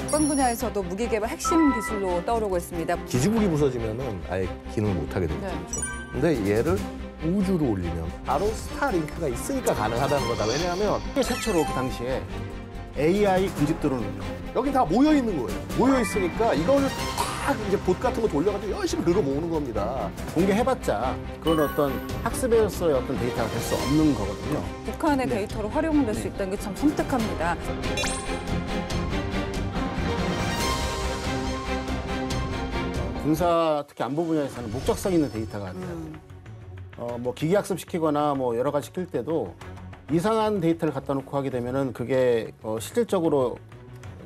국방 분야에서도 무기 개발 핵심 기술로 떠오르고 있습니다. 기지국이 부서지면은 아예 기능을 못 하게 되죠. 네. 근데 얘를 우주로 올리면 바로 스타링크가 있으니까 가능하다는 거다. 왜냐하면 최초로 그 당시에 AI 군집 드론을요. 여기 다 모여 있는 거예요. 모여 있으니까 이거를 딱 이제 봇 같은 거 돌려가지고 열심히 긁어 모으는 겁니다. 공개해봤자 그런 어떤 학습에서의 어떤 데이터가 될 수 없는 거거든요. 북한의 데이터로 활용될 수 있다는 게 참 섬뜩합니다. 군사 특히 안보 분야에서는 목적성 있는 데이터가 돼야 돼요. 뭐 기기 학습시키거나 뭐 여러 가지 시킬 때도 이상한 데이터를 갖다 놓고 하게 되면은 그게 실질적으로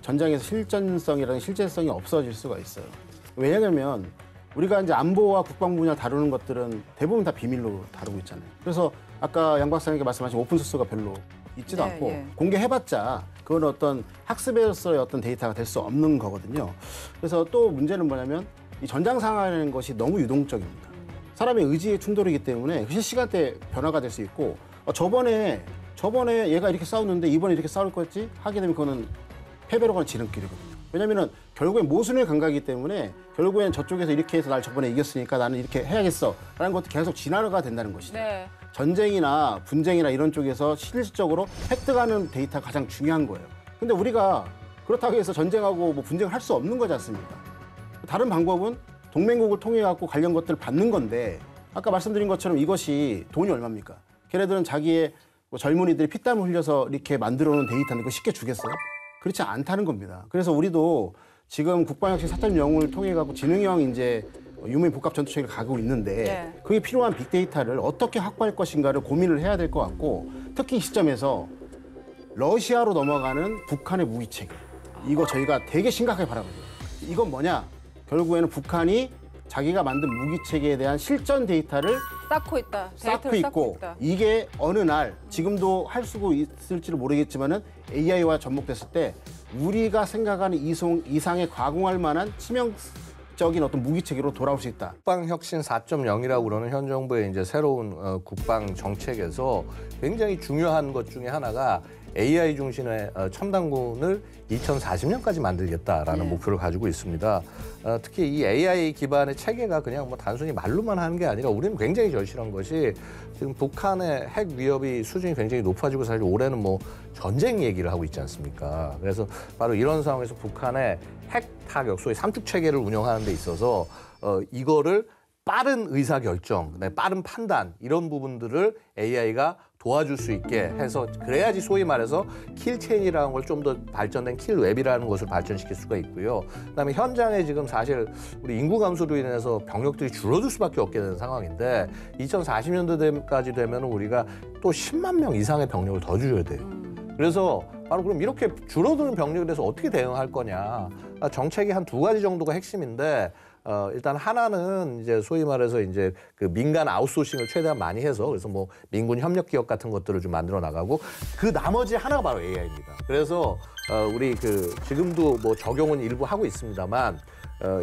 전장에서 실전성이라는 실제성이 없어질 수가 있어요. 왜냐하면 우리가 이제 안보와 국방 분야 다루는 것들은 대부분 다 비밀로 다루고 있잖아요. 그래서 아까 양 박사님께 말씀하신 오픈소스가 별로 있지도 네, 않고 예. 공개해봤자 그건 어떤 학습에서의 어떤 데이터가 될 수 없는 거거든요. 그래서 또 문제는 뭐냐면 이 전장 상황이라는 것이 너무 유동적입니다. 사람의 의지의 충돌이기 때문에 실시간대 변화가 될 수 있고 저번에 얘가 이렇게 싸웠는데 이번에 이렇게 싸울 거지 하게 되면 그거는 패배로 가는 지름길이거든요. 왜냐면은 결국엔 모순의 감각이기 때문에 결국엔 저쪽에서 이렇게 해서 날 저번에 이겼으니까 나는 이렇게 해야겠어 라는 것도 계속 진화가 된다는 것이죠. 네. 전쟁이나 분쟁이나 이런 쪽에서 실질적으로 획득하는 데이터가 가장 중요한 거예요. 근데 우리가 그렇다고 해서 전쟁하고 뭐 분쟁을 할 수 없는 거지 않습니까? 다른 방법은 동맹국을 통해 갖고 관련 것들을 받는 건데 아까 말씀드린 것처럼 이것이 돈이 얼마입니까? 걔네들은 자기의 뭐 젊은이들이 피땀을 흘려서 이렇게 만들어 놓은 데이터인데 그거 쉽게 주겠어요? 그렇지 않다는 겁니다. 그래서 우리도 지금 국방혁신 4.0을 통해 갖고 지능형 이제 유무인 복합 전투체계를 가고 있는데 네. 그게 필요한 빅데이터를 어떻게 확보할 것인가를 고민을 해야 될 것 같고 특히 이 시점에서 러시아로 넘어가는 북한의 무기체계 이거 저희가 되게 심각하게 바라거든요. 이건 뭐냐? 결국에는 북한이 자기가 만든 무기체계에 대한 실전 데이터를 쌓고 있다. 쌓고 데이터를 있고 있다. 이게 어느 날 지금도 할 수가 있을지는 모르겠지만은 AI와 접목됐을 때 우리가 생각하는 이상의 가공할 만한 치명적인 어떤 무기체계로 돌아올 수 있다. 국방혁신 4.0이라고 그러는 현 정부의 이제 새로운 국방 정책에서 굉장히 중요한 것 중에 하나가 AI 중심의 첨단군을 2040년까지 만들겠다라는 네. 목표를 가지고 있습니다. 특히 이 AI 기반의 체계가 그냥 뭐 단순히 말로만 하는 게 아니라 우리는 굉장히 절실한 것이 지금 북한의 핵 위협이 수준이 굉장히 높아지고 사실 올해는 뭐 전쟁 얘기를 하고 있지 않습니까? 그래서 바로 이런 상황에서 북한의 핵 타격, 소위 삼축 체계를 운영하는 데 있어서 이거를 빠른 의사결정, 빠른 판단 이런 부분들을 AI가 도와줄 수 있게 해서 그래야지 소위 말해서 킬체인이라는 걸 좀 더 발전된 킬웹이라는 것을 발전시킬 수가 있고요. 그다음에 현장에 지금 사실 우리 인구 감소로 인해서 병력들이 줄어들 수밖에 없게 되는 상황인데 2040년도까지 되면 우리가 또 10만 명 이상의 병력을 더 줄여야 돼요. 그래서 바로 그럼 이렇게 줄어드는 병력에 대해서 어떻게 대응할 거냐. 정책이 한 2가지 정도가 핵심인데 일단 하나는 이제 소위 말해서 이제 그 민간 아웃소싱을 최대한 많이 해서 그래서 뭐 민군 협력 기업 같은 것들을 좀 만들어 나가고 그 나머지 하나가 바로 AI입니다. 그래서 우리 그 지금도 뭐 적용은 일부 하고 있습니다만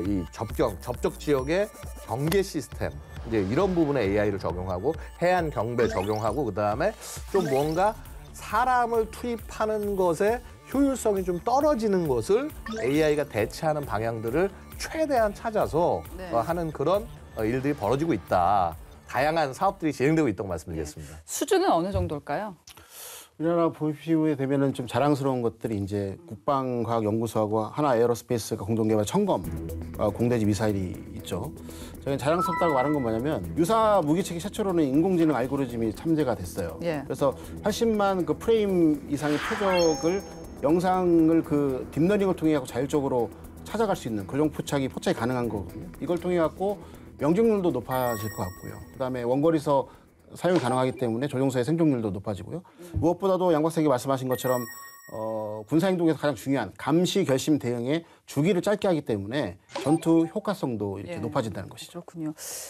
이 접적 지역의 경계 시스템 이제 이런 부분에 AI를 적용하고 해안 경배 적용하고 그다음에 좀 뭔가 사람을 투입하는 것에 효율성이 좀 떨어지는 것을 AI가 대체하는 방향들을 최대한 찾아서 네. 하는 그런 일들이 벌어지고 있다. 다양한 사업들이 진행되고 있다고 말씀드리겠습니다. 수준은 어느 정도일까요? 우리나라 보시게 되면은 좀 자랑스러운 것들이 이제 국방과학연구소하고 하나에어로스페이스가 공동 개발 청검 공대지 미사일이 있죠. 저희는 자랑스럽다고 말한 건 뭐냐면 유사 무기체계 최초로는 인공지능 알고리즘이 참재가 됐어요. 예. 그래서 80만 그 프레임 이상의 표적을 영상을 그 딥러닝을 통해 갖고 자율적으로 찾아갈 수 있는 근용 포착이 가능한 거거든요. 이걸 통해 갖고 명중률도 높아질 것 같고요. 그다음에 원거리에서 사용이 가능하기 때문에 조종사의 생존율도 높아지고요. 무엇보다도 양 박사님이 말씀하신 것처럼 군사행동에서 가장 중요한 감시, 결심, 대응의 주기를 짧게 하기 때문에 전투 효과성도 이렇게 예. 높아진다는 것이죠. 그렇군요.